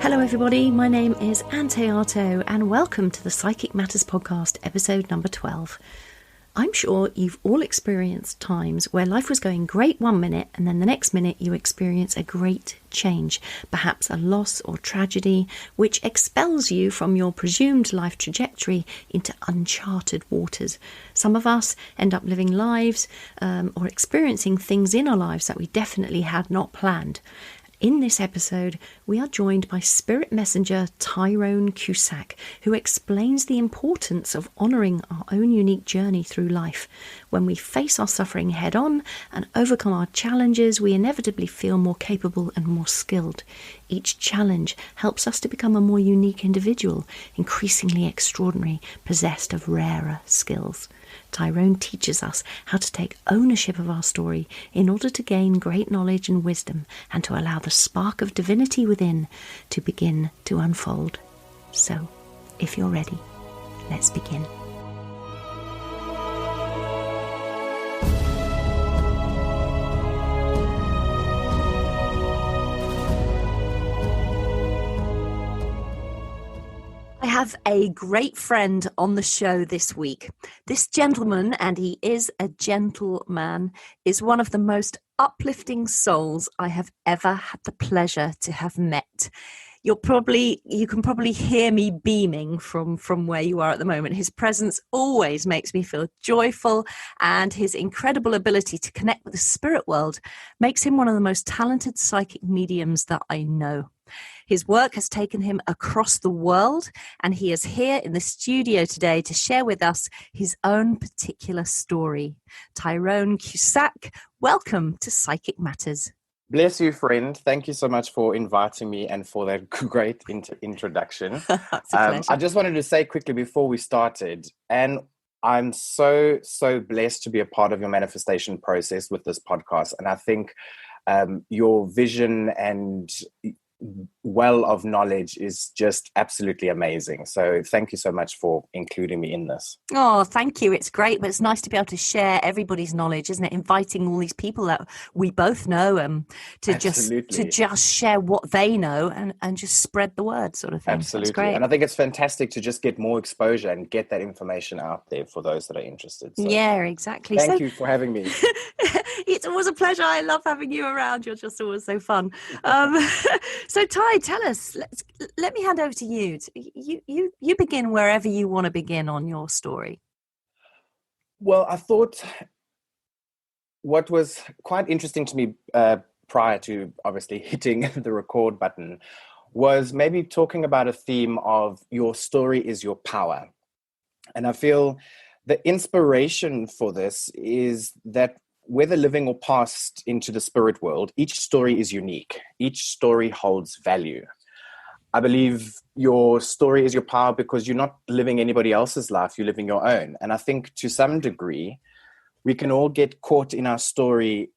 Hello everybody, my name is Ann Théato and welcome to the Psychic Matters podcast, episode number 12. I'm sure you've all experienced times where life was going great one minute and then the next minute you experience a great change, perhaps a loss or tragedy, which expels you from your presumed life trajectory into uncharted waters. Some of us end up living lives or experiencing things in our lives that we definitely had not planned. In this episode, we are joined by spirit messenger Tyrone Cusack, who explains the importance of honouring our own unique journey through life. When we face our suffering head on and overcome our challenges, we inevitably feel more capable and more skilled. Each challenge helps us to become a more unique individual, increasingly extraordinary, possessed of rarer skills. Tyrone teaches us how to take ownership of our story in order to gain great knowledge and wisdom and to allow the spark of divinity within to begin to unfold. So, if you're ready, let's begin. I have a great friend on the show this week. This gentleman, and he is a gentleman, is one of the most uplifting souls I have ever had the pleasure to have met. You can probably hear me beaming from where you are at the moment. His presence always makes me feel joyful, and his incredible ability to connect with the spirit world makes him one of the most talented psychic mediums that I know. His work has taken him across the world, and he is here in the studio today to share with us his own particular story. Tyrone Cusack, welcome to Psychic Matters. Bless you, friend. Thank you so much for inviting me and for that great introduction. It's a pleasure. I just wanted to say quickly before we started, and I'm so blessed to be a part of your manifestation process with this podcast. And I think your vision and well of knowledge is just absolutely amazing. So thank you so much for including me in this. Oh, thank you. It's great, but it's nice to be able to share everybody's knowledge, isn't it? Inviting all these people that we both know to just share what they know and just spread the word, sort of thing. Absolutely. That's great. And I think it's fantastic to just get more exposure and get that information out there for those that are interested. So yeah, exactly. Thank you for having me. It's always a pleasure. I love having you around. You're just always so fun. So Ty, tell us, let me hand over to you. You begin wherever you want to begin on your story. Well, I thought what was quite interesting to me prior to obviously hitting the record button was maybe talking about a theme of your story is your power. And I feel the inspiration for this is that whether living or passed into the spirit world, each story is unique. Each story holds value. I believe your story is your power because you're not living anybody else's life, you're living your own. And I think to some degree, we can all get caught in our story.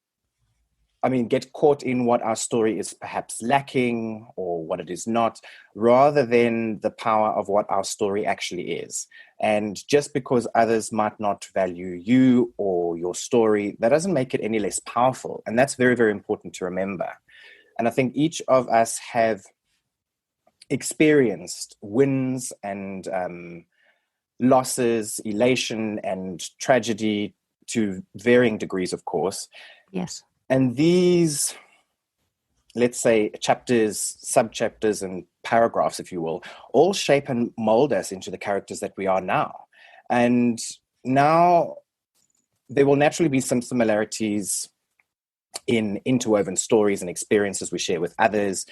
Get caught in what our story is perhaps lacking or what it is not, rather than the power of what our story actually is. And just because others might not value you or your story, that doesn't make it any less powerful. And that's very, very important to remember. And I think each of us have experienced wins and losses, elation and tragedy to varying degrees, of course. Yes. And these, let's say, chapters, sub-chapters, and paragraphs, if you will, all shape and mold us into the characters that we are now. And now there will naturally be some similarities in interwoven stories and experiences we share with others,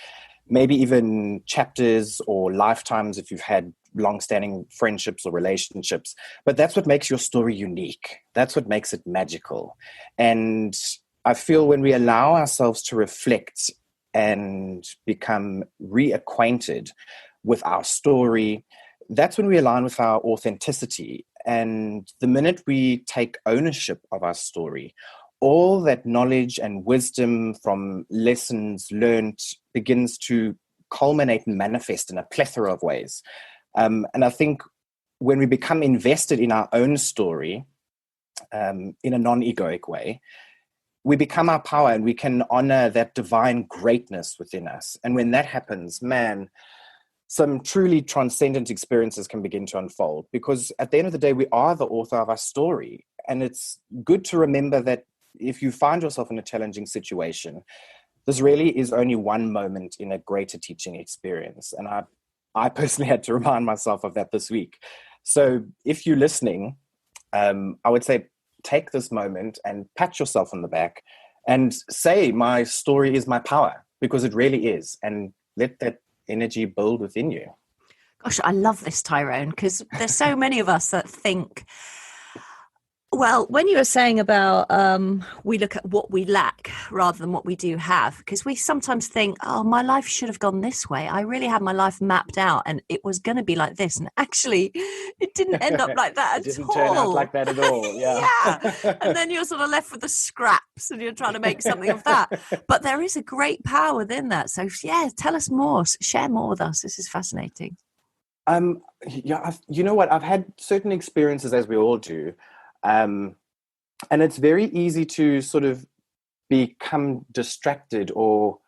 maybe even chapters or lifetimes if you've had long-standing friendships or relationships. But that's what makes your story unique. That's what makes it magical. And I feel when we allow ourselves to reflect and become reacquainted with our story, that's when we align with our authenticity. And the minute we take ownership of our story, all that knowledge and wisdom from lessons learned begins to culminate and manifest in a plethora of ways. And I think when we become invested in our own story in a non-egoic way, we become our power, and we can honor that divine greatness within us. And when that happens, man, some truly transcendent experiences can begin to unfold, because at the end of the day, we are the author of our story. And it's good to remember that if you find yourself in a challenging situation, this really is only one moment in a greater teaching experience. And I personally had to remind myself of that this week. So if you're listening, I would say take this moment and pat yourself on the back and say, my story is my power, because it really is. And let that energy build within you. Gosh, I love this, Tyrone, because there's so many of us that think, well, when you were saying about we look at what we lack rather than what we do have, because we sometimes think, oh, my life should have gone this way. I really had my life mapped out and it was going to be like this. And actually, it didn't end up like that at all. It didn't turn out like that at all. Yeah. Yeah. And then you're sort of left with the scraps and you're trying to make something of that. But there is a great power within that. So, yeah, tell us more. Share more with us. This is fascinating. Yeah, you know what? I've had certain experiences, as we all do. And it's very easy to sort of become distracted or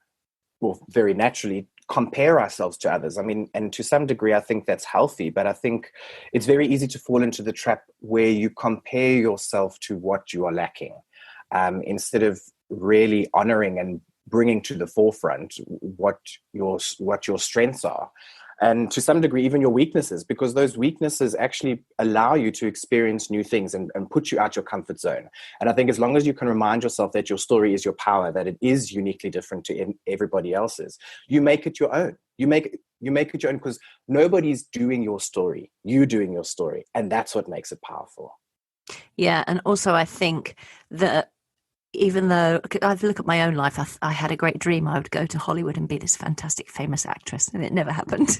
very naturally compare ourselves to others. I mean, and to some degree, I think that's healthy, but I think it's very easy to fall into the trap where you compare yourself to what you are lacking, instead of really honoring and bringing to the forefront what your strengths are. And to some degree, even your weaknesses, because those weaknesses actually allow you to experience new things and put you out your comfort zone. And I think as long as you can remind yourself that your story is your power, that it is uniquely different to everybody else's, you make it your own. You make it your own, because nobody's doing your story. You're doing your story. And that's what makes it powerful. Yeah. And also, I think that even though I look at my own life, I had a great dream I would go to Hollywood and be this fantastic, famous actress, and it never happened.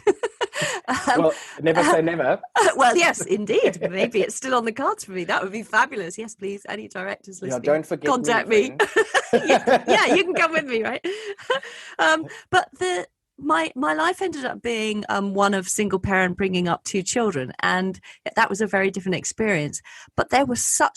Well, never say never. Well, yes, indeed. Maybe it's still on the cards for me. That would be fabulous. Yes, please. Any directors listening, don't forget contact me. Yeah, you can come with me, right? But my life ended up being one of single parent bringing up 2 children, and that was a very different experience. But there were so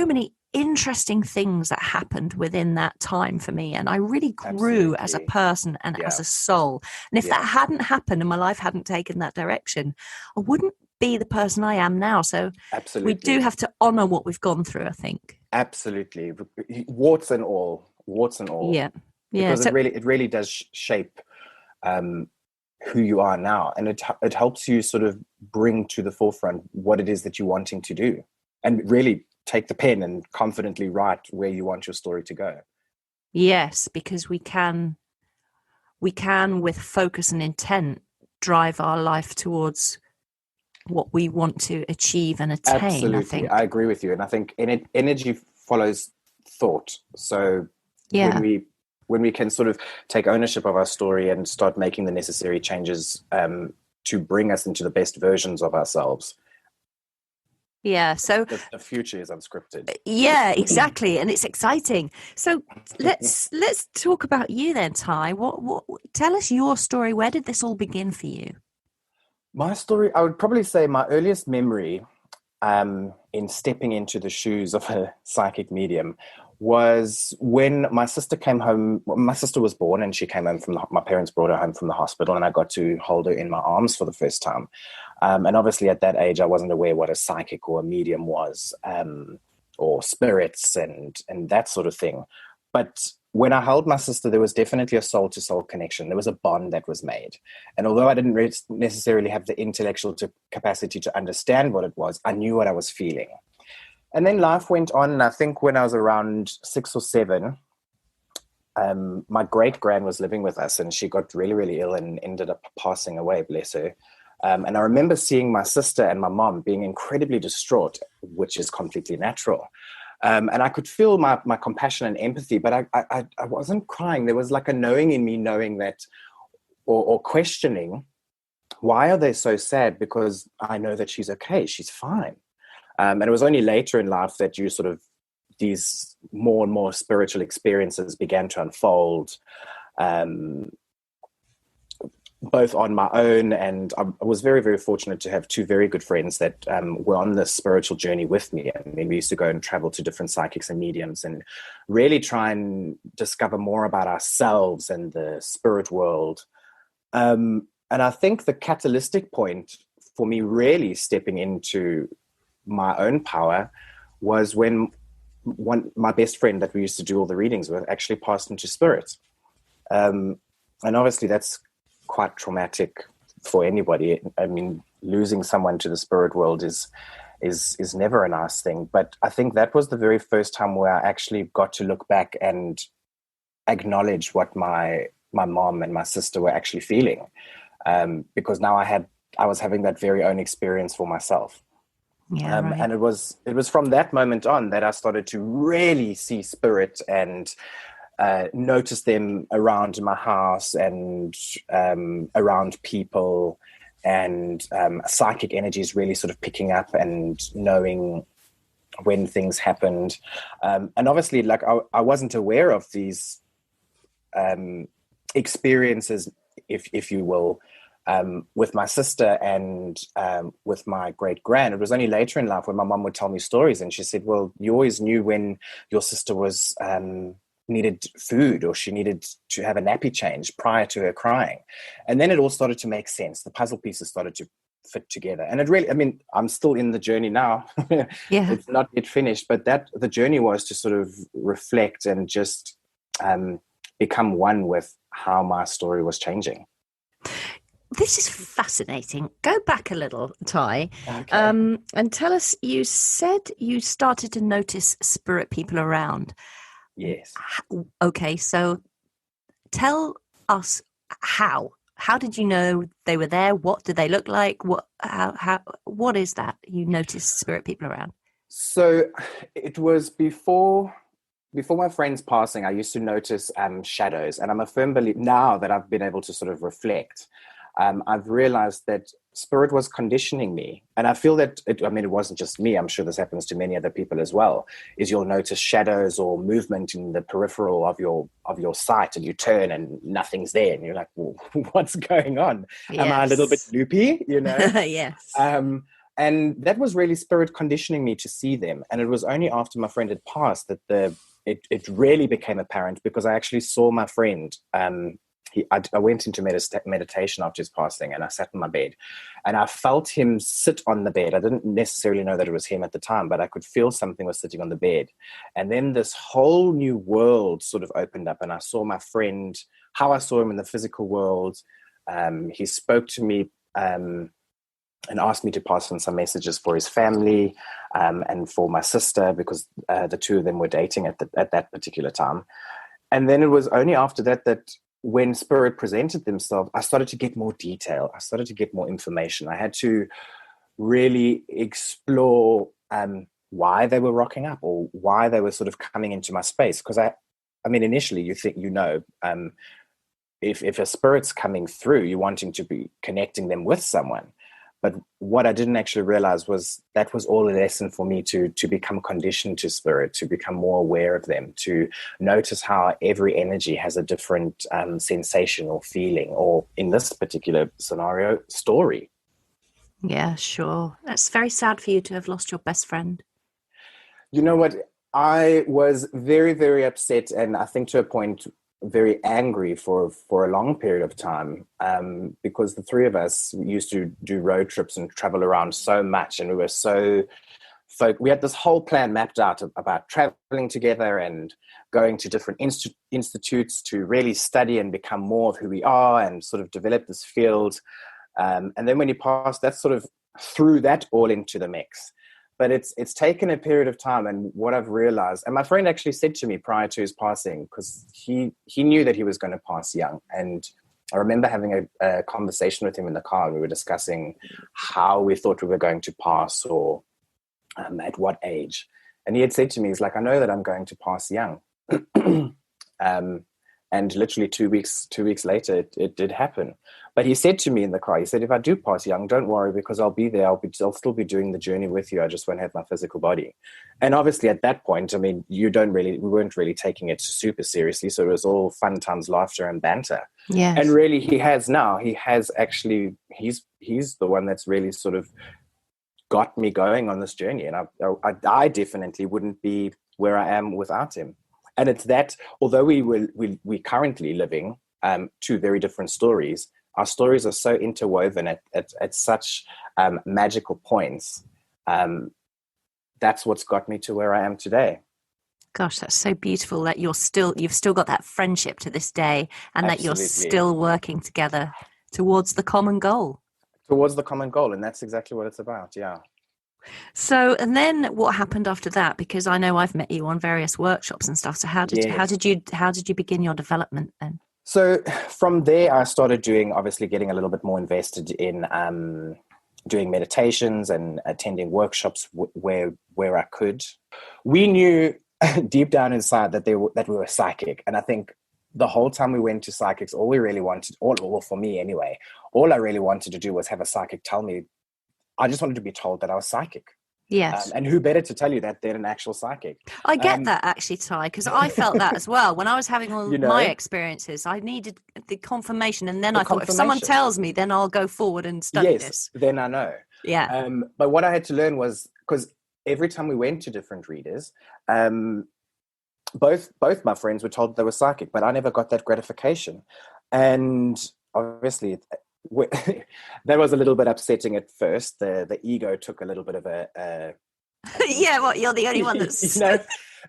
many interesting things that happened within that time for me, and I really grew as a person and as a soul. And if that hadn't happened and my life hadn't taken that direction, I wouldn't be the person I am now. So we do have to honor what we've gone through, I think. Absolutely. Warts and all. Yeah Because it really does shape who you are now, and it helps you sort of bring to the forefront what it is that you're wanting to do, and really take the pen and confidently write where you want your story to go. Yes, because we can with focus and intent drive our life towards what we want to achieve and attain. Absolutely. I agree with you. And I think energy follows thought. So when we can sort of take ownership of our story and start making the necessary changes to bring us into the best versions of ourselves. Yeah, so the future is unscripted. Yeah, exactly, and it's exciting. So let's talk about you then, Ty. What tell us your story. Where did this all begin for you? My story, I would probably say my earliest memory in stepping into the shoes of a psychic medium was when my sister came home. My sister was born, and she came home my parents brought her home from the hospital, and I got to hold her in my arms for the first time. And obviously at that age, I wasn't aware what a psychic or a medium was, or spirits and that sort of thing. But when I held my sister, there was definitely a soul-to-soul connection. There was a bond that was made. And although I didn't necessarily have the intellectual capacity to understand what it was, I knew what I was feeling. And then life went on, and I think when I was around 6 or 7, my great-gran was living with us, and she got really, really ill and ended up passing away, bless her. And I remember seeing my sister and my mom being incredibly distraught, which is completely natural. And I could feel my compassion and empathy, but I wasn't crying. There was like a knowing in me, knowing that, or questioning, why are they so sad? Because I know that she's okay, she's fine. And it was only later in life that you sort of, these more and more spiritual experiences began to unfold. both on my own, and I was very, very fortunate to have two very good friends that were on this spiritual journey with me. I mean, we used to go and travel to different psychics and mediums and really try and discover more about ourselves and the spirit world. And I think the catalytic point for me really stepping into my own power was when my best friend that we used to do all the readings with actually passed into spirit. And obviously that's quite traumatic for anybody. I mean, losing someone to the spirit world is never a nice thing. But I think that was the very first time where I actually got to look back and acknowledge what my mom and my sister were actually feeling, because now I was having that very own experience for myself. Yeah, right. And it was from that moment on that I started to really see spirit and notice them around my house and around people, and psychic energies really sort of picking up and knowing when things happened. And obviously, like I wasn't aware of these experiences, if you will, with my sister and with my great grand. It was only later in life when my mom would tell me stories, and she said, well, you always knew when your sister was needed food or she needed to have a nappy change prior to her crying. And then it all started to make sense. The puzzle pieces started to fit together. And it really, I mean, I'm still in the journey now. Yeah. It's not yet finished, but the journey was to sort of reflect and just become one with how my story was changing. This is fascinating. Go back a little, Ty, Okay. and tell us, you said you started to notice spirit people around. Yes. Okay, so tell us how. How did you know they were there? What did they look like? What is that you noticed spirit people around? So it was before my friend's passing. I used to notice shadows, and I'm a firm believer now that I've been able to sort of reflect. I've realized that spirit was conditioning me. And I feel that, it wasn't just me. I'm sure this happens to many other people as well, is you'll notice shadows or movement in the peripheral of your sight, and you turn and nothing's there. And you're like, well, what's going on? Yes. Am I a little bit loopy, Yes. And that was really spirit conditioning me to see them. And it was only after my friend had passed that it really became apparent, because I actually saw my friend. I went into meditation after his passing, and I sat in my bed and I felt him sit on the bed. I didn't necessarily know that it was him at the time, but I could feel something was sitting on the bed. And then this whole new world sort of opened up, and I saw my friend, how I saw him in the physical world. He spoke to me and asked me to pass on some messages for his family and for my sister, because the two of them were dating at that particular time. And then it was only after that when spirit presented themselves, I started to get more detail. I started to get more information. I had to really explore why they were rocking up, or why they were sort of coming into my space. Because I mean, initially you think, if a spirit's coming through, you're wanting to be connecting them with someone. But what I didn't actually realize was that was all a lesson for me to become conditioned to spirit, to become more aware of them, to notice how every energy has a different sensation or feeling, or in this particular scenario, story. Yeah, sure. That's very sad for you to have lost your best friend. You know what? I was very, very upset, and I think to a point very angry for a long period of time, because the three of us used to do road trips and travel around so much, and we were so we had this whole plan mapped out about traveling together and going to different institutes to really study and become more of who we are and sort of develop this field. And then when he passed, that sort of threw that all into the mix. But it's taken a period of time, and what I've realized, and my friend actually said to me prior to his passing, because he knew that he was going to pass young, and I remember having a conversation with him in the car, and we were discussing how we thought we were going to pass, or at what age. And he had said to me, he's like, I know that I'm going to pass young. And literally 2 weeks later, it did happen. But he said to me in the car, he said, if I do pass young, don't worry, because I'll be there. I'll still be doing the journey with you. I just won't have my physical body. And obviously at that point, I mean, we weren't really taking it super seriously. So it was all fun times, laughter and banter. Yes. And really he has actually, he's the one that's really sort of got me going on this journey. And I definitely wouldn't be where I am without him. And it's that, although we currently living two very different stories, our stories are so interwoven at such magical points. That's what's got me to where I am today. Gosh, that's so beautiful that you've still got that friendship to this day, and Absolutely. that you're still working together towards the common goal. Towards the common goal, and that's exactly what it's about, yeah. So, and then what happened after that? Because I know I've met you on various workshops and stuff. So how did you begin your development then? So from there, I started getting a little bit more invested in doing meditations and attending workshops where I could. We knew deep down inside that we were psychic, and I think the whole time we went to psychics, all we really wanted, or for me anyway, all I really wanted to do was have a psychic tell me. I just wanted to be told that I was psychic. Yes. And who better to tell you that than an actual psychic? I get that actually, Ty, because I felt that as well. When I was having all my experiences, I needed the confirmation. And then I thought, if someone tells me, then I'll go forward and study this. Then I know. Yeah. But what I had to learn was, because every time we went to different readers, both my friends were told they were psychic, but I never got that gratification. And obviously that was a little bit upsetting at first. The ego took a little bit of a yeah, well, you're the only one that's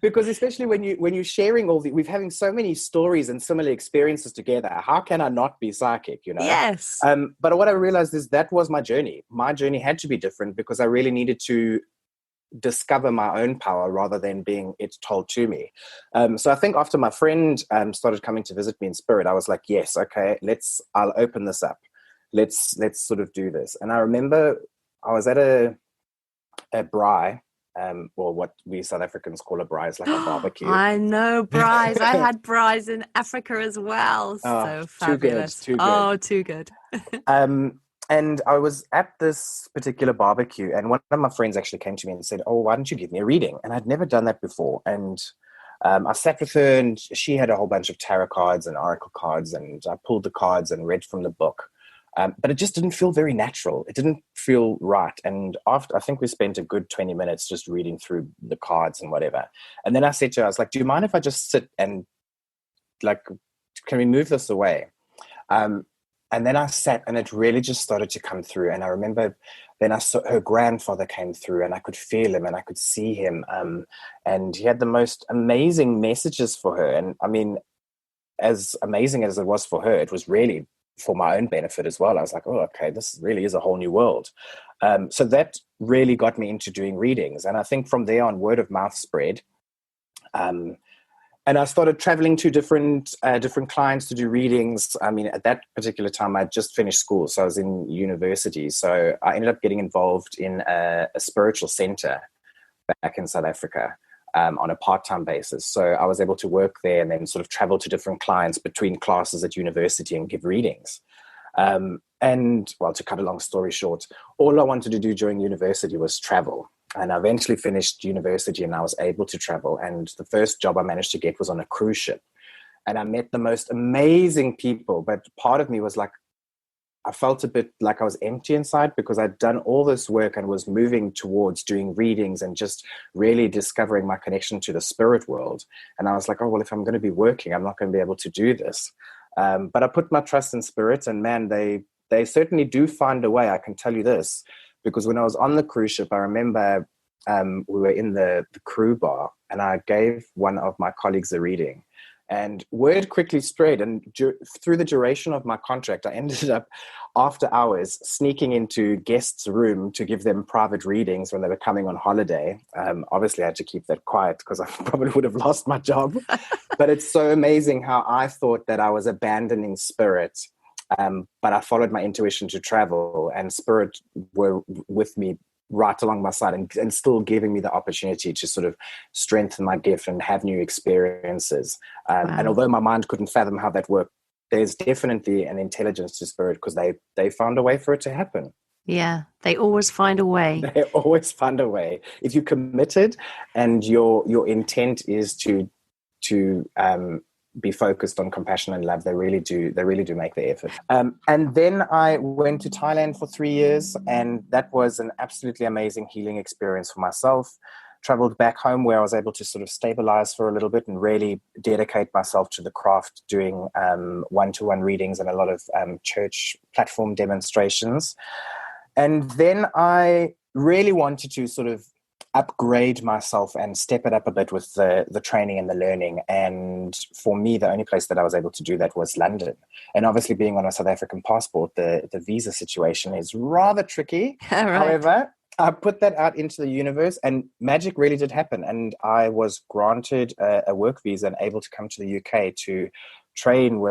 because especially when you're sharing we're having so many stories and similar experiences together, how can I not be psychic, Yes. But what I realized is that was my journey had to be different, because I really needed to discover my own power rather than being it told to me. So I think after my friend started coming to visit me in spirit, I was like, yes, okay, I'll open this up. Let's sort of do this. And I remember I was at a braai, or what we South Africans call a braai, is like a barbecue. I know braais. I had braais in Africa as well. So fabulous. Too good. Oh, too good. And I was at this particular barbecue, and one of my friends actually came to me and said, oh, why don't you give me a reading? And I'd never done that before. And I sat with her, and she had a whole bunch of tarot cards and oracle cards, and I pulled the cards and read from the book. But it just didn't feel very natural. It didn't feel right. And after, I think we spent a good 20 minutes just reading through the cards and whatever. And then I said to her, I was like, do you mind if I just sit and can we move this away? And then I sat, and it really just started to come through. And I remember then I saw her grandfather came through, and I could feel him and I could see him. And he had the most amazing messages for her. And I mean, as amazing as it was for her, it was really for my own benefit as well. I was like, oh, okay, this really is a whole new world. So that really got me into doing readings. And I think from there on, word of mouth spread. And I started traveling to different clients to do readings. I mean, at that particular time, I just finished school, so I was in university. So I ended up getting involved in a spiritual center back in South Africa. On a part-time basis. So I was able to work there and then sort of travel to different clients between classes at university and give readings. And well, to cut a long story short, all I wanted to do during university was travel. And I eventually finished university and I was able to travel. And the first job I managed to get was on a cruise ship. And I met the most amazing people. But part of me was like, I felt a bit like I was empty inside, because I'd done all this work and was moving towards doing readings and just really discovering my connection to the spirit world. And I was like, oh, well, if I'm going to be working, I'm not going to be able to do this. But I put my trust in spirit, and man, they certainly do find a way. I can tell you this, because when I was on the cruise ship, I remember we were in the crew bar, and I gave one of my colleagues a reading. And word quickly spread, and through the duration of my contract, I ended up, after hours, sneaking into guests' room to give them private readings when they were coming on holiday. Obviously, I had to keep that quiet because I probably would have lost my job. But it's so amazing how I thought that I was abandoning spirit, but I followed my intuition to travel, and spirit were with me right along my side and still giving me the opportunity to sort of strengthen my gift and have new experiences. And although my mind couldn't fathom how that worked, there's definitely an intelligence to spirit, because they found a way for it to happen. Yeah, they always find a way. They always find a way. If you're committed and your intent is to be focused on compassion and love, they really do make the effort. And then I went to Thailand for 3 years, and that was an absolutely amazing healing experience for myself. Traveled back home, where I was able to sort of stabilize for a little bit and really dedicate myself to the craft, doing one-to-one readings and a lot of church platform demonstrations. And then I really wanted to sort of upgrade myself and step it up a bit with the training and the learning. And for me, the only place that I was able to do that was London. And obviously, being on a South African passport, the visa situation is rather tricky. Right. However, I put that out into the universe, and magic really did happen. And I was granted a work visa and able to come to the UK to train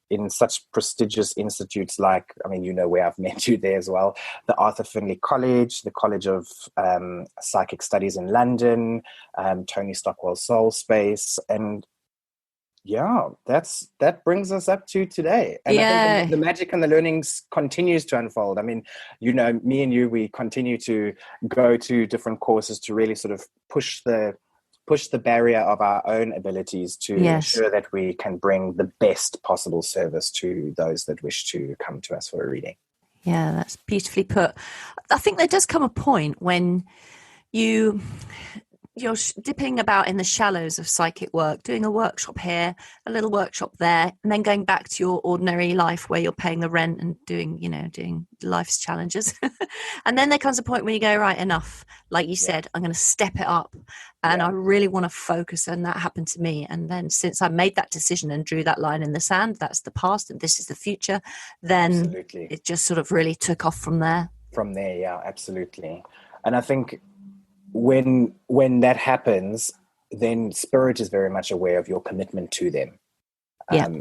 in such prestigious institutes like, I mean, you know where I've met you there as well, the Arthur Findlay College, the College of Psychic Studies in London, Tony Stockwell Soul Space, and yeah, that brings us up to today. And I think the magic and the learnings continues to unfold. I mean, you know, me and you, we continue to go to different courses to really sort of push the barrier of our own abilities to ensure that we can bring the best possible service to those that wish to come to us for a reading. Yeah, that's beautifully put. I think there does come a point when you're dipping about in the shallows of psychic work, doing a workshop here, a little workshop there, and then going back to your ordinary life where you're paying the rent and doing life's challenges. And then there comes a point where you go, right, enough. Like you said, I'm going to step it up, and I really want to focus. And that happened to me. And then since I made that decision and drew that line in the sand, that's the past and this is the future, then it just sort of really took off from there. From there, yeah, absolutely. And I think when that happens, then spirit is very much aware of your commitment to them.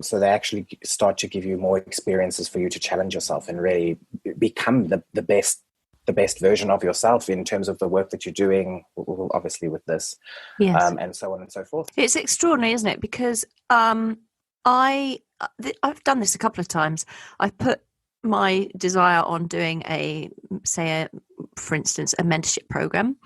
So they actually start to give you more experiences for you to challenge yourself and really become the best version of yourself in terms of the work that you're doing, obviously with this, and so on and so forth. It's extraordinary, isn't it? Because I've done this a couple of times. I've put my desire on doing for instance, a mentorship program,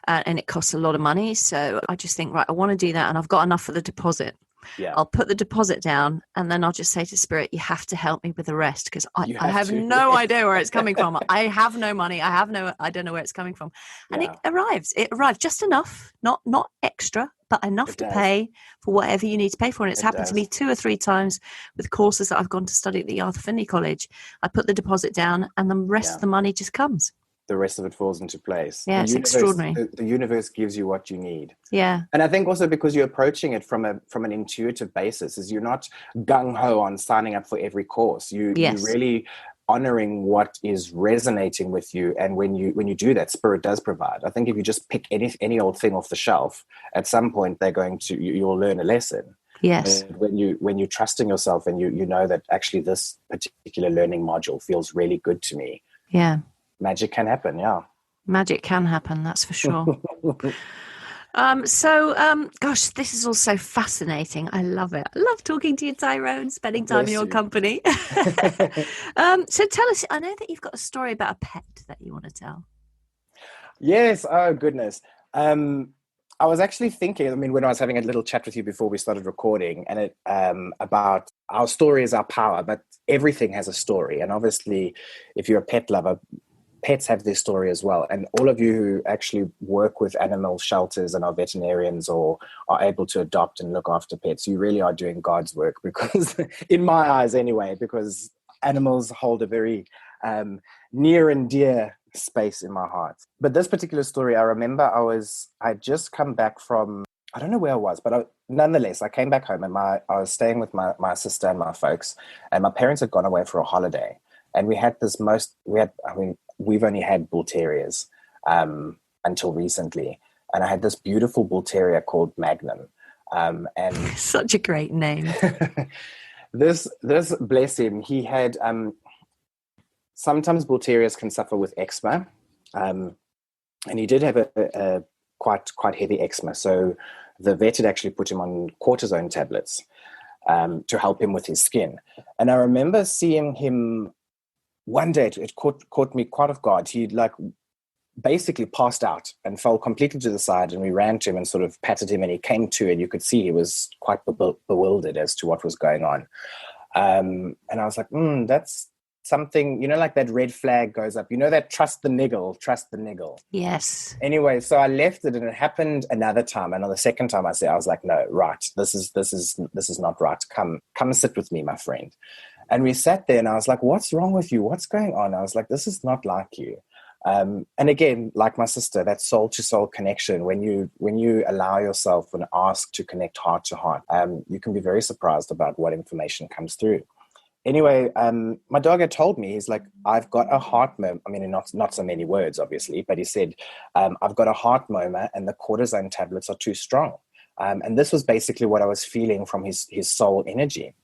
and it costs a lot of money. So I just think, right, I want to do that, and I've got enough for the deposit. Yeah. I'll put the deposit down, and then I'll just say to Spirit, you have to help me with the rest, because I have no idea where it's coming from. I have no money. I don't know where it's coming from. And it arrives just enough, not extra, but enough to pay for whatever you need to pay for. And it's happened to me 2 or 3 times with courses that I've gone to study at the Arthur Findlay College. I put the deposit down, and the rest of the money just comes. The rest of it falls into place. Yeah, it's extraordinary. The universe gives you what you need. Yeah. And I think also because you're approaching it from an intuitive basis, is you're not gung-ho on signing up for every course. You're really honoring what is resonating with you. And when you do that, spirit does provide. I think if you just pick any old thing off the shelf, at some point you'll learn a lesson. Yes. And when you're trusting yourself and you know that actually this particular learning module feels really good to me. Yeah. Magic can happen, yeah. Magic can happen, that's for sure. Gosh, this is all so fascinating. I love it. I love talking to you, Tyrone, spending time in your company. So tell us, I know that you've got a story about a pet that you want to tell. Yes, oh goodness. I was actually thinking, when I was having a little chat with you before we started recording, and it about our story is our power, but everything has a story. And obviously, if you're a pet lover, pets have their story as well. And all of you who actually work with animal shelters and are veterinarians or are able to adopt and look after pets, you really are doing God's work, because in my eyes anyway, because animals hold a very near and dear space in my heart. But this particular story, I remember I'd just come back from, I don't know where I was, but nonetheless, I came back home, and I was staying with my sister and my folks, and my parents had gone away for a holiday. And we've only had bull terriers until recently. And I had this beautiful bull terrier called Magnum. And such a great name. This bless him, he had, sometimes bull terriers can suffer with eczema. And he did have a quite heavy eczema. So the vet had actually put him on cortisone tablets to help him with his skin. And I remember seeing him one day, it caught me quite off guard. He like basically passed out and fell completely to the side, and we ran to him and sort of patted him, and he came to, and you could see he was quite bewildered as to what was going on. And I was like, that's something, like that red flag goes up, that trust the niggle. Yes. Anyway, so I left it, and it happened another time. And on the second time I was like, no, right. This is not right. Come sit with me, my friend. And we sat there, and I was like, what's wrong with you? What's going on? I was like, this is not like you. And again, like my sister, that soul to soul connection, when you allow yourself and ask to connect heart to heart, you can be very surprised about what information comes through. Anyway, my dog had told me, he's like, I've got a heart murmur. I mean, not so many words, obviously, but he said, I've got a heart murmur and the cortisone tablets are too strong. And this was basically what I was feeling from his soul energy.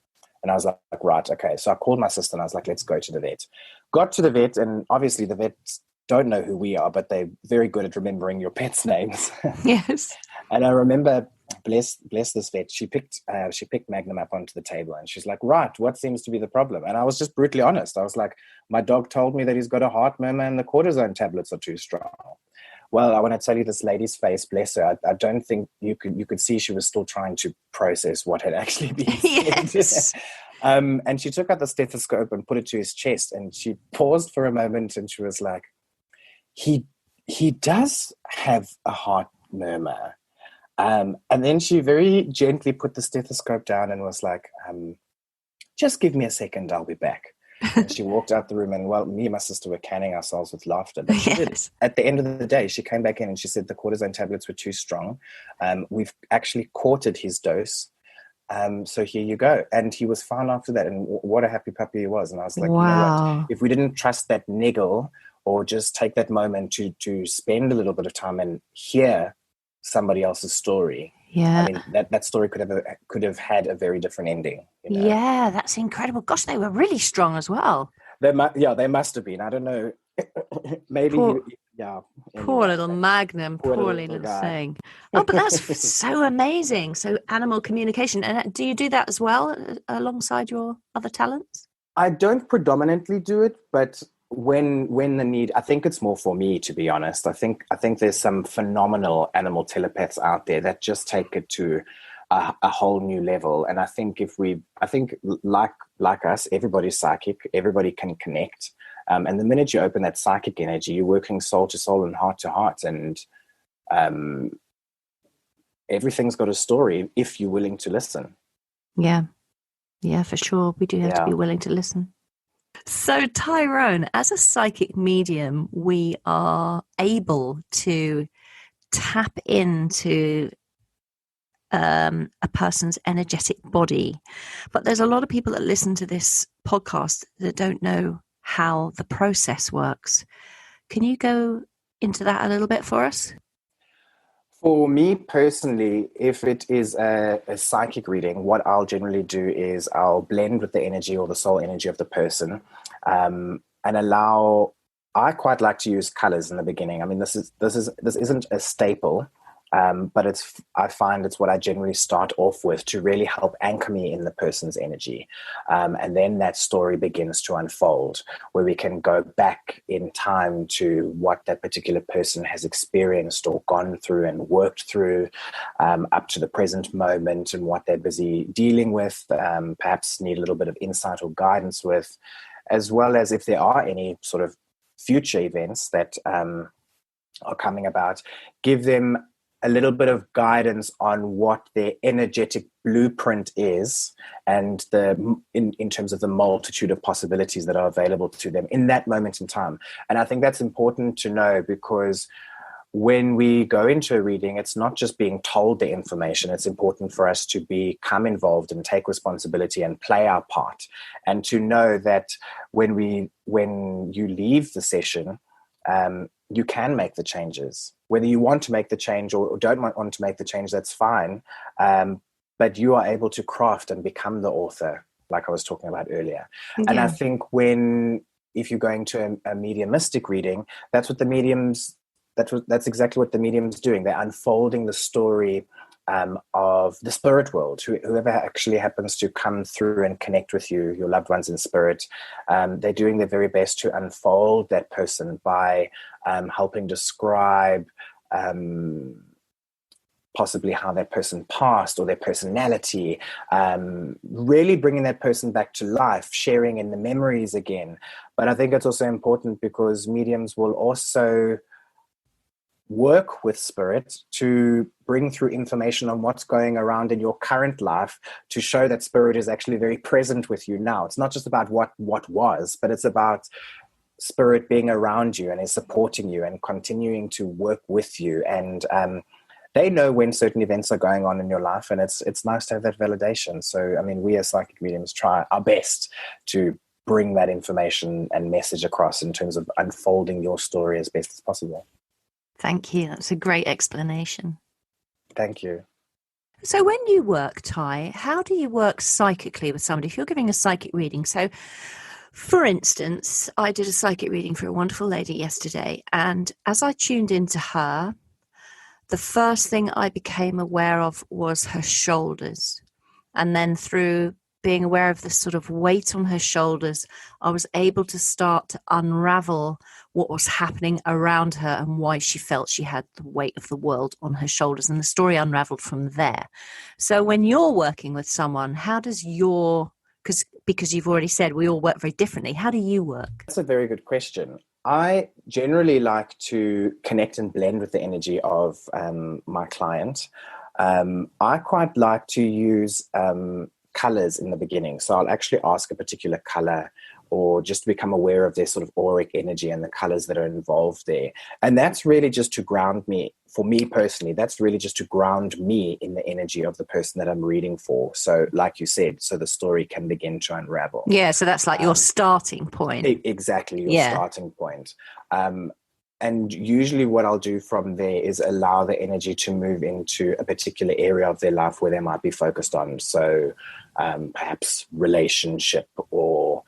And I was like, right, okay. So I called my sister and I was like, let's go to the vet. Got to the vet, and obviously the vets don't know who we are, but they're very good at remembering your pets' names. Yes. And I remember, bless this vet, she picked Magnum up onto the table, and she's like, right, what seems to be the problem? And I was just brutally honest. I was like, my dog told me that he's got a heart murmur and the cortisone tablets are too strong. Well, I want to tell you, this lady's face, bless her, I don't think you could see she was still trying to process what had actually been said. Yes. And she took out the stethoscope and put it to his chest, and she paused for a moment, and she was like, he does have a heart murmur. And then she very gently put the stethoscope down and was like, just give me a second, I'll be back. And she walked out the room, and me and my sister were canning ourselves with laughter. But she did. At the end of the day, she came back in and she said the cortisone tablets were too strong. We've actually quartered his dose. So here you go. And he was fine after that. And what a happy puppy he was. And I was like, wow. You know what? If we didn't trust that niggle, or just take that moment to spend a little bit of time and hear somebody else's story. Yeah. I mean, that story could have had a very different ending. Yeah, that's incredible. Gosh, they were really strong as well. They must have been. I don't know. Maybe, Poor little Magnum, poor little thing. Oh, but that's so amazing. So animal communication. And do you do that as well alongside your other talents? I don't predominantly do it, but when the need, I think it's more for me, to be honest. I think there's some phenomenal animal telepaths out there that just take it to a whole new level. And I think like us, everybody's psychic, everybody can connect. And the minute you open that psychic energy, you're working soul to soul and heart to heart, and everything's got a story if you're willing to listen. Yeah, for sure. We do have to be willing to listen. So, Tyrone, as a psychic medium, we are able to tap into a person's energetic body. But there's a lot of people that listen to this podcast that don't know how the process works. Can you go into that a little bit for us? For me personally, if it is a psychic reading, what I'll generally do is I'll blend with the energy or the soul energy of the person, and allow. I quite like to use colors in the beginning. I mean, this isn't a staple, but I find it's what I generally start off with to really help anchor me in the person's energy, and then that story begins to unfold, where we can go back in time to what that particular person has experienced or gone through and worked through, up to the present moment, and what they're busy dealing with, perhaps need a little bit of insight or guidance with, as well as if there are any sort of future events that are coming about, give them a little bit of guidance on what their energetic blueprint is, and in terms of the multitude of possibilities that are available to them in that moment in time. And I think that's important to know, because when we go into a reading, it's not just being told the information. It's important for us to become involved and take responsibility and play our part, and to know that when you leave the session, you can make the changes. Whether you want to make the change or don't want to make the change, that's fine. But you are able to craft and become the author, like I was talking about earlier. Yeah. And I think if you're going to a mediumistic reading, that's what the mediums that's exactly what the medium's doing. They're unfolding the story of the spirit world. Whoever actually happens to come through and connect with you, your loved ones in spirit, they're doing their very best to unfold that person by helping describe possibly how that person passed or their personality, really bringing that person back to life, sharing in the memories again. But I think it's also important because mediums will also work with spirit to bring through information on what's going around in your current life to show that spirit is actually very present with you now. It's not just about what was, but it's about spirit being around you and is supporting you and continuing to work with you. And they know when certain events are going on in your life, and it's nice to have that validation. So, I mean, we as psychic mediums try our best to bring that information and message across in terms of unfolding your story as best as possible. Thank you. That's a great explanation. Thank you. So when you work, Ty, how do you work psychically with somebody? If you're giving a psychic reading, so for instance, I did a psychic reading for a wonderful lady yesterday, and as I tuned into her, the first thing I became aware of was her shoulders. And then through being aware of the sort of weight on her shoulders, I was able to start to unravel what was happening around her and why she felt she had the weight of the world on her shoulders. And the story unraveled from there. So when you're working with someone, how does because you've already said we all work very differently, how do you work? That's a very good question. I generally like to connect and blend with the energy of my client. I quite like to use colors in the beginning. So I'll actually ask a particular color or just become aware of their sort of auric energy and the colors that are involved there. And that's really just to ground me. For me personally, that's really just to ground me in the energy of the person that I'm reading for. So like you said, so the story can begin to unravel. Yeah, so that's like your starting point. Exactly, your starting point. And usually what I'll do from there is allow the energy to move into a particular area of their life where they might be focused on. So perhaps relationship or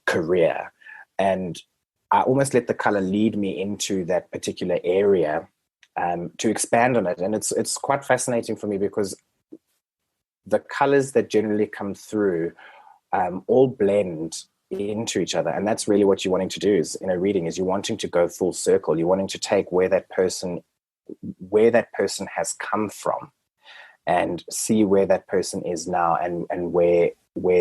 career. And I almost let the color lead me into that particular area to expand on it. And it's quite fascinating for me because the colors that generally come through all blend into each other. And that's really what you're wanting to do is in a reading is you're wanting to go full circle. You're wanting to take where that person has come from and see where that person is now and where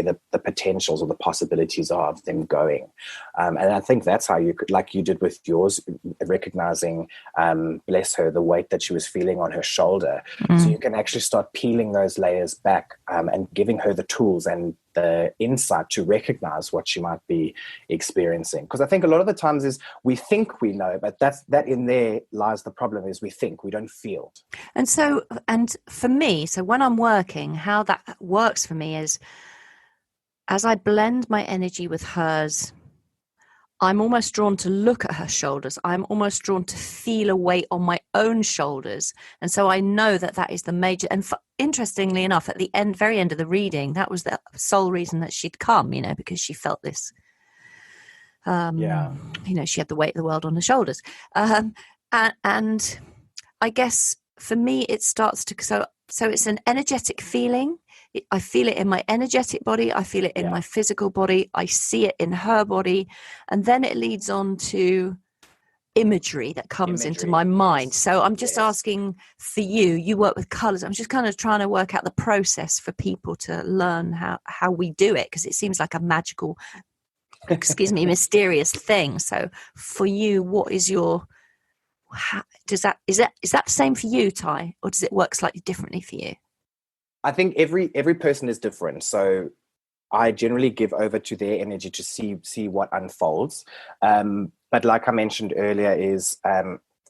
the potentials or the possibilities are of them going. And I think that's how you could, like you did with yours, recognizing, bless her, the weight that she was feeling on her shoulder. So you can actually start peeling those layers back and giving her the tools and the insight to recognize what she might be experiencing. Because I think a lot of the times is we think we know, but that in there lies the problem is we think, we don't feel. And so, and for me, so when I'm working, how that works for me is as I blend my energy with hers, I'm almost drawn to look at her shoulders. I'm almost drawn to feel a weight on my own shoulders. And so I know that is the major, and interestingly enough, at the very end of the reading, that was the sole reason that she'd come, because she felt this, she had the weight of the world on her shoulders. And I guess for me, it starts to, so it's an energetic feeling. I feel it in my energetic body. I feel it in my physical body. I see it in her body. And then it leads on to imagery that comes into my mind. So I'm just asking for you work with colors. I'm just kind of trying to work out the process for people to learn how we do it, because it seems like a magical, mysterious thing. So for you, what is your, is that the same for you, Ty, or does it work slightly differently for you? I think every person is different. So I generally give over to their energy to see what unfolds. But like I mentioned earlier is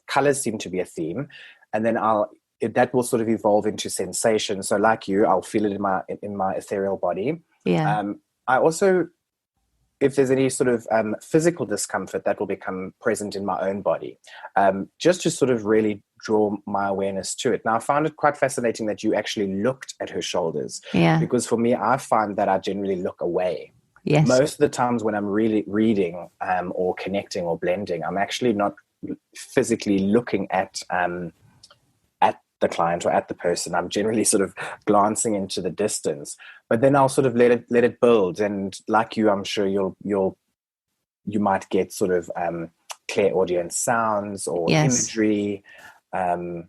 colors seem to be a theme. And then that will sort of evolve into sensation. So like you, I'll feel it in my ethereal body. Yeah. I also, if there's any sort of physical discomfort, that will become present in my own body, just to sort of really draw my awareness to it. Now, I found it quite fascinating that you actually looked at her shoulders, because for me, I find that I generally look away. Yes. Most of the times when I'm really reading or connecting or blending, I'm actually not physically looking at the client or at the person. I'm generally sort of glancing into the distance, but then I'll sort of let it build. And like you, I'm sure you might get sort of clairaudient sounds or imagery. I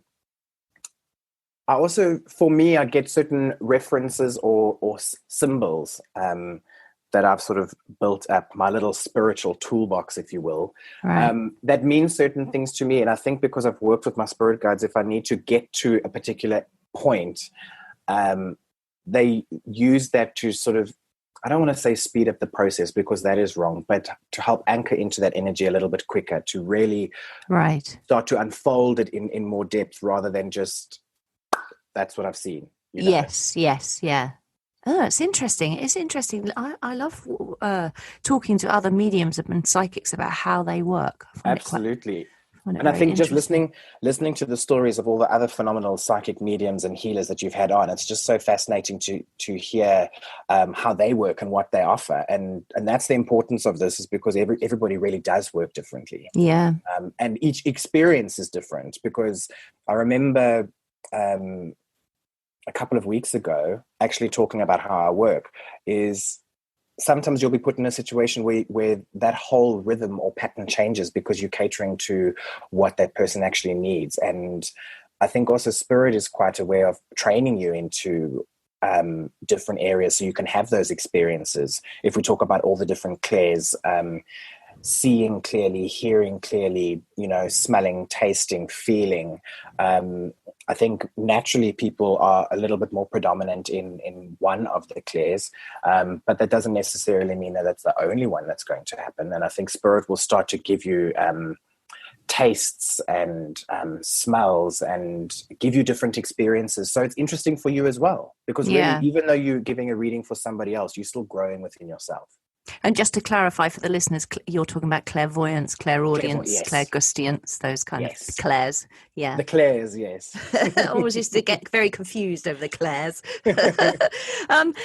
also, for me, I get certain references or symbols that I've sort of built up, my little spiritual toolbox, if you will, that means certain things to me. And I think because I've worked with my spirit guides, if I need to get to a particular point, they use that to sort of, I don't want to say speed up the process because that is wrong, but to help anchor into that energy a little bit quicker, to really start to unfold it in more depth rather than just, that's what I've seen. Yes, yeah. Oh, it's interesting. It's interesting. I love talking to other mediums and psychics about how they work. Absolutely. And I think just listening to the stories of all the other phenomenal psychic mediums and healers that you've had on, it's just so fascinating to hear how they work and what they offer. And that's the importance of this, is because everybody really does work differently. Yeah. And each experience is different, because I remember a couple of weeks ago, actually talking about how I work, is sometimes you'll be put in a situation where that whole rhythm or pattern changes because you're catering to what that person actually needs. And I think also spirit is quite aware of training you into different areas so you can have those experiences. If we talk about all the different clairs, seeing clearly, hearing clearly, smelling, tasting, feeling. I think naturally people are a little bit more predominant in one of the clairs, but that doesn't necessarily mean that that's the only one that's going to happen. And I think spirit will start to give you tastes and smells and give you different experiences. So it's interesting for you as well, because really, even though you're giving a reading for somebody else, you're still growing within yourself. And just to clarify for the listeners, you're talking about clairvoyance, clairaudience, clairgustance, those kind of clairs. Yeah. The clairs, yes. I always used to get very confused over the clairs.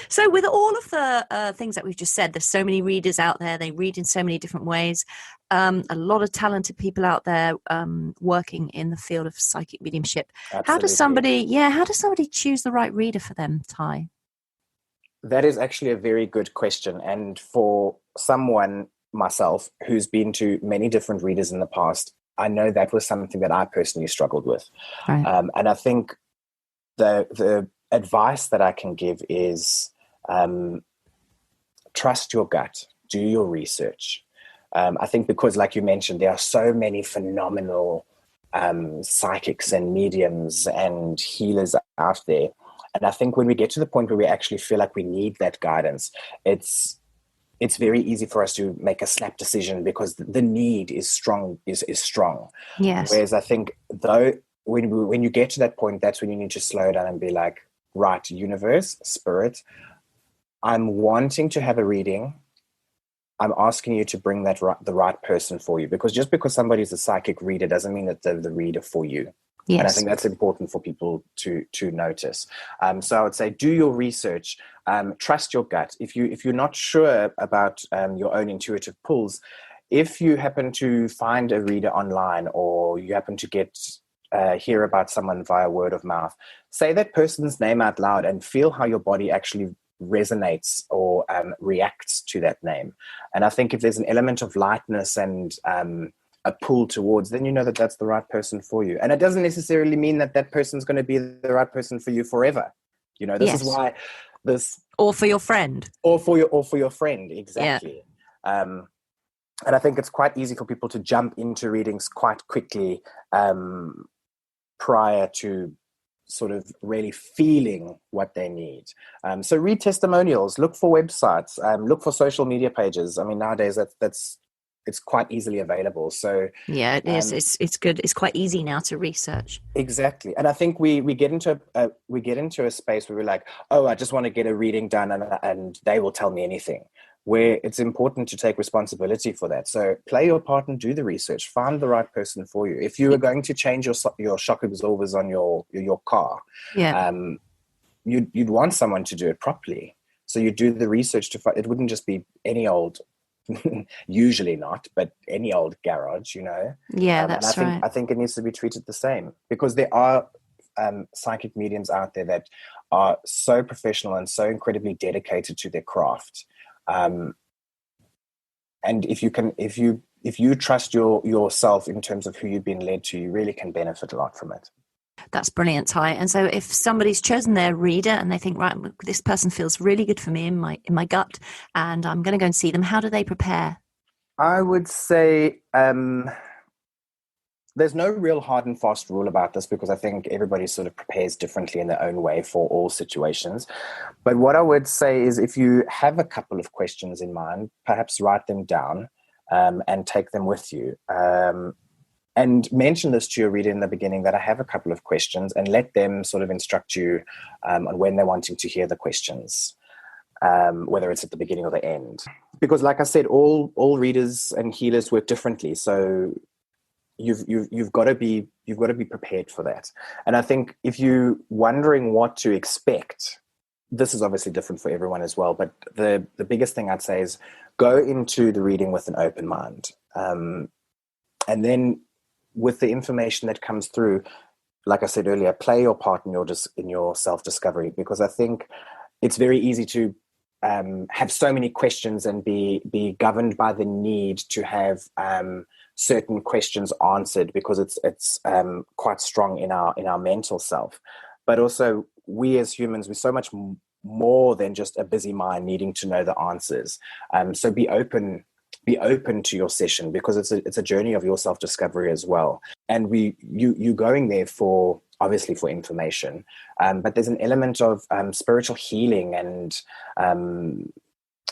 So with all of the things that we've just said, there's so many readers out there. They read in so many different ways. A lot of talented people out there working in the field of psychic mediumship. Absolutely. How does somebody choose the right reader for them, Ty? That is actually a very good question. And for someone, myself, who's been to many different readers in the past, I know that was something that I personally struggled with. Right. And I think the advice that I can give is trust your gut, do your research. I think because, like you mentioned, there are so many phenomenal psychics and mediums and healers out there. And I think when we get to the point where we actually feel like we need that guidance, it's very easy for us to make a snap decision because the need is strong. Yes. Whereas I think, though, when you get to that point, that's when you need to slow down and be like, right, universe, spirit, I'm wanting to have a reading. I'm asking you to bring the right person for you, because just because somebody's a psychic reader doesn't mean that they're the reader for you. Yes. And I think that's important for people to notice. So I would say, do your research, trust your gut. If you're not sure about your own intuitive pulls, if you happen to find a reader online, or you happen to hear about someone via word of mouth, say that person's name out loud and feel how your body actually resonates or reacts to that name. And I think if there's an element of lightness and a pull towards, then you know that that's the right person for you. And it doesn't necessarily mean that that person's going to be the right person for you forever. This is why this, or for your friend, or for your friend, exactly. And I think it's quite easy for people to jump into readings quite quickly prior to sort of really feeling what they need. So read testimonials, look for websites, look for social media pages. I mean, nowadays it's quite easily available. So yeah, it is. It's good. It's quite easy now to research. Exactly. And I think we get into a space where we're like, oh, I just want to get a reading done and they will tell me anything, where it's important to take responsibility for that. So play your part and do the research, find the right person for you. If you are going to change your shock absorbers on your car, you'd want someone to do it properly. So you do the research it wouldn't just be any old Usually not, but any old garage, Yeah, and that's right. I think it needs to be treated the same, because there are psychic mediums out there that are so professional and so incredibly dedicated to their craft. And if you trust yourself in terms of who you've been led to, you really can benefit a lot from it. That's brilliant, Ty. And so if somebody's chosen their reader and they think, right, this person feels really good for me in my gut, and I'm going to go and see them, how do they prepare? I would say there's no real hard and fast rule about this, because I think everybody sort of prepares differently in their own way for all situations. But what I would say is, if you have a couple of questions in mind, perhaps write them down and take them with you. And mention this to your reader in the beginning, that I have a couple of questions, and let them sort of instruct you on when they're wanting to hear the questions, whether it's at the beginning or the end. Because like I said, all readers and healers work differently. So you've got to be prepared for that. And I think if you're wondering what to expect, this is obviously different for everyone as well. But the biggest thing I'd say is go into the reading with an open mind. And then with the information that comes through, like I said earlier, play your part in your self-discovery, because I think it's very easy to have so many questions and be governed by the need to have certain questions answered, because it's quite strong in our mental self. But also, we as humans, we're so much more than just a busy mind needing to know the answers. So be open to your session, because it's a journey of your self-discovery as well. And you going there for information, but there's an element of spiritual healing and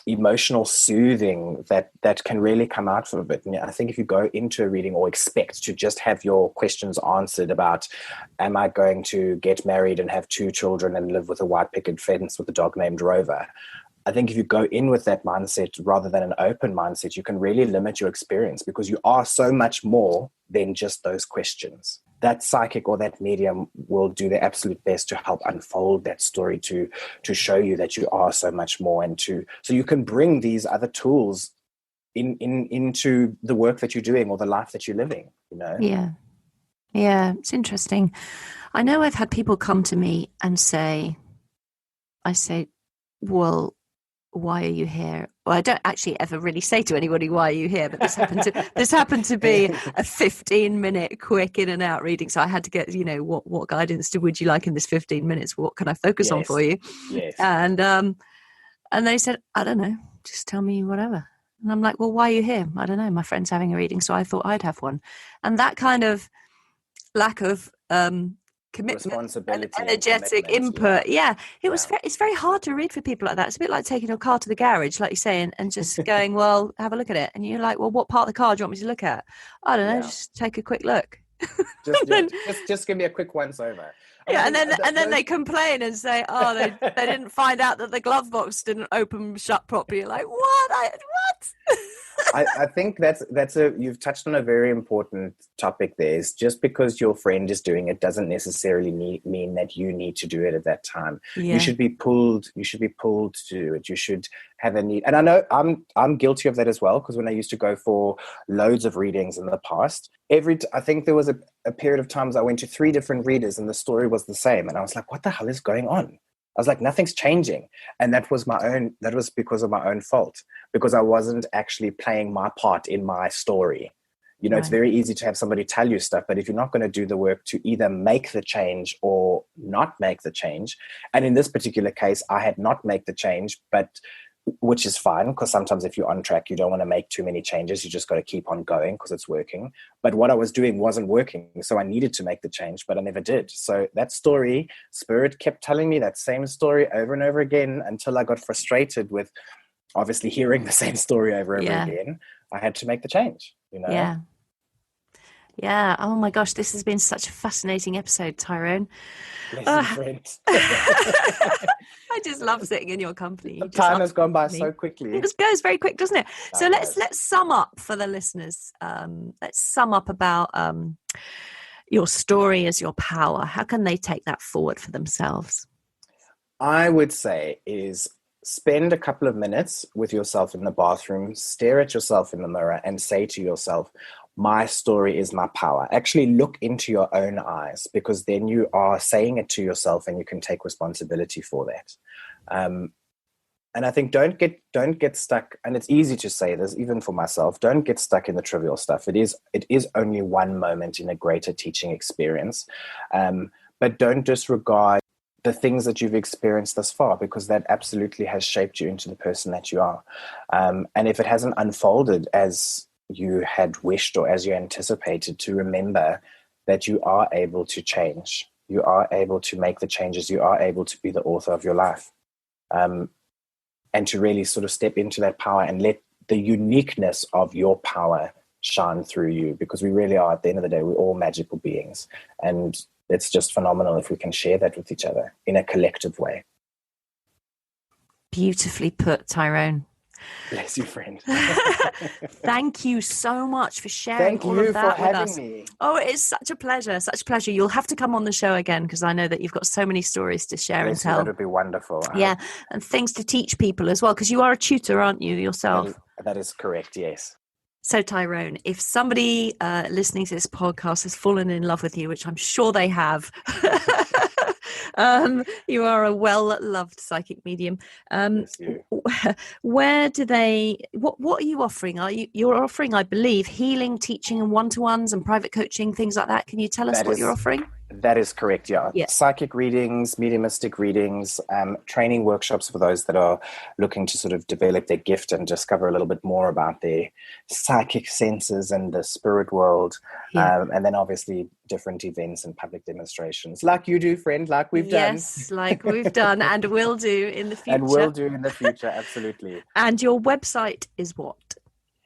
emotional soothing that can really come out of it. And I think if you go into a reading or expect to just have your questions answered about, am I going to get married and have 2 children and live with a white picket fence with a dog named Rover, I think if you go in with that mindset rather than an open mindset, you can really limit your experience, because you are so much more than just those questions. That psychic or that medium will do their absolute best to help unfold that story, to show you that you are so much more, and so you can bring these other tools into the work that you're doing or the life that you're living. Yeah, it's interesting. I know I've had people come to me and say, well, why are you here? Well, I don't actually ever really say to anybody, why are you here? But this happened to be a 15-minute quick in and out reading. So I had to get, what guidance would you like in this 15 minutes? What can I focus on for you? Yes. And they said, I don't know, just tell me whatever. And I'm like, well, why are you here? I don't know. My friend's having a reading, so I thought I'd have one. And that kind of lack of commitment, responsibility, and energetic input. It's very hard to read for people like that. It's a bit like taking your car to the garage, like you say, and just going, well, have a look at it. And you're like, well, what part of the car do you want me to look at? I don't know, just take a quick look. Just give me a quick once over. And then they complain and say, oh, they didn't find out that the glove box didn't open shut properly. You're like, what? I think you've touched on a very important topic there. Is just because your friend is doing it doesn't necessarily mean that you need to do it at that time. Yeah. You should be pulled to do it. You should have a need. And I know I'm guilty of that as well, because when I used to go for loads of readings in the past, I think there was a period of times I went to 3 different readers and the story was the same. And I was like, what the hell is going on? I was like, nothing's changing. And that was because of my own fault, because I wasn't actually playing my part in my story. Right. It's very easy to have somebody tell you stuff, but if you're not going to do the work to either make the change or not make the change, and in this particular case, I had not made the change, which is fine, because sometimes if you're on track, you don't want to make too many changes. You just got to keep on going because it's working. But what I was doing wasn't working, so I needed to make the change, but I never did. So that story, Spirit kept telling me that same story over and over again until I got frustrated with obviously hearing the same story over and over again. I had to make the change, Yeah. Oh my gosh, this has been such a fascinating episode, Tyrone. Friends. I just love sitting in your company. Time has gone by so quickly. It just goes very quick, doesn't it? So let's sum up for the listeners. Let's sum up about your story as your power. How can they take that forward for themselves? I would say is spend a couple of minutes with yourself in the bathroom, stare at yourself in the mirror and say to yourself, my story is my power. Actually look into your own eyes, because then you are saying it to yourself and you can take responsibility for that. And I think don't get stuck, and it's easy to say this even for myself, don't get stuck in the trivial stuff. It is only one moment in a greater teaching experience. But don't disregard the things that you've experienced thus far, because that absolutely has shaped you into the person that you are. And if it hasn't unfolded as you had wished or as you anticipated, to remember that you are able to change. You are able to make the changes. You are able to be the author of your life. And to really sort of step into that power and let the uniqueness of your power shine through you, because we really are, at the end of the day, we're all magical beings. And it's just phenomenal if we can share that with each other in a collective way. Beautifully put, Tyrone. Bless you, friend. Thank you so much for sharing all of that with us. Me. Oh, it's such a pleasure, such a pleasure. You'll have to come on the show again, because I know that you've got so many stories to share and tell. That would be wonderful. Yeah, and things to teach people as well, because you are a tutor, aren't you, yourself? That is correct, yes. So, Tyrone, if somebody listening to this podcast has fallen in love with you, which I'm sure they have, you are a well-loved psychic medium. Where do they? What are you offering? You're offering, I believe, healing, teaching, and one-to-ones and private coaching, things like that. Can you tell us what you're offering? That is correct, yeah. Yeah. Psychic readings, mediumistic readings, training workshops for those that are looking to sort of develop their gift and discover a little bit more about their psychic senses and the spirit world. Yeah. And then obviously different events and public demonstrations, like you do, friend, like we've done. Yes, like we've done and will do in the future. And will do in the future, absolutely. And your website is what?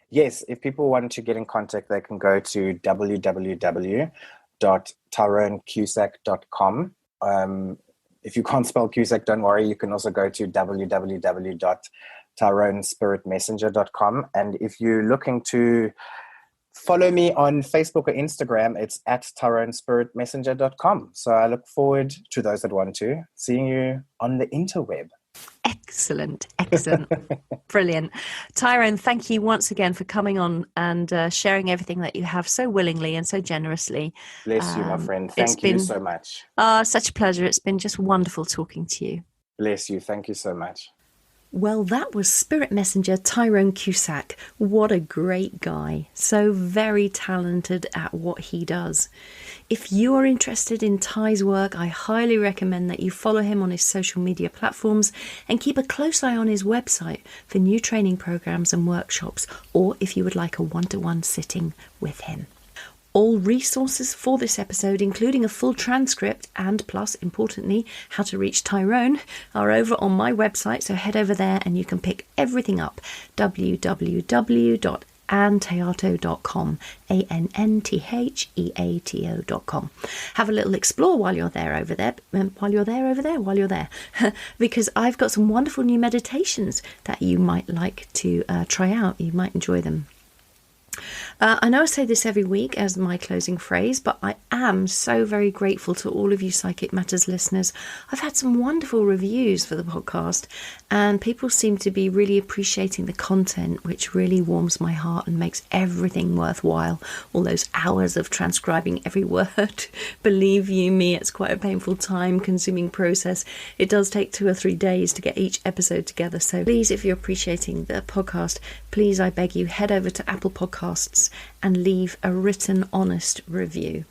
Yes, if people want to get in contact, they can go to www.tyronecusack.com. If you can't spell Cusack, don't worry. You can also go to www.tyronespiritmessenger.com. And if you're looking to follow me on Facebook or Instagram, it's at tyronespiritmessenger.com. So I look forward to those that want to seeing you on the interweb. Excellent. Brilliant. Tyrone, thank you once again for coming on and sharing everything that you have so willingly and so generously. Bless you, my friend. Thank you so much. Such a pleasure. It's been just wonderful talking to you. Bless you. Thank you so much. Well, that was Spirit Messenger Tyrone Cusack. What a great guy. So very talented at what he does. If you are interested in Ty's work, I highly recommend that you follow him on his social media platforms and keep a close eye on his website for new training programs and workshops, or if you would like a one-to-one sitting with him. All resources for this episode, including a full transcript and plus, importantly, how to reach Tyrone, are over on my website. So head over there and you can pick everything up. www.anntheato.com, ANNTHEATO.com. Have a little explore while you're there, because I've got some wonderful new meditations that you might like to try out. You might enjoy them. I know I say this every week as my closing phrase, but I am so very grateful to all of you Psychic Matters listeners. I've had some wonderful reviews for the podcast, and people seem to be really appreciating the content, which really warms my heart and makes everything worthwhile. All those hours of transcribing every word. Believe you me, it's quite a painful, time-consuming process. It does take 2 or 3 days to get each episode together. So please, if you're appreciating the podcast, please, I beg you, head over to Apple Podcasts and leave a written, honest review.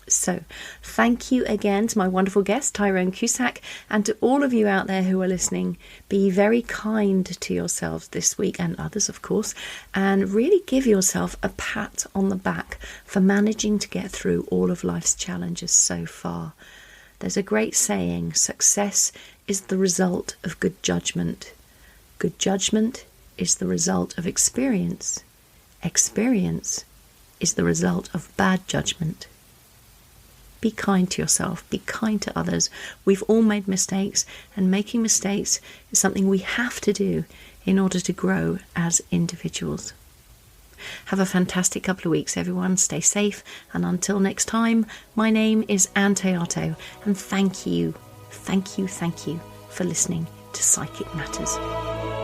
So, thank you again to my wonderful guest, Tyrone Cusack, and to all of you out there who are listening. Be very kind to yourselves this week, and others, of course, and really give yourself a pat on the back for managing to get through all of life's challenges so far. There's a great saying, success is the result of good judgment. Good judgment is the result of experience. Experience is the result of bad judgment. Be kind to yourself. Be kind to others. We've all made mistakes, and making mistakes is something we have to do in order to grow as individuals. Have a fantastic couple of weeks, everyone. Stay safe, and until next time, my name is Ann Théato, and thank you for listening to Psychic Matters.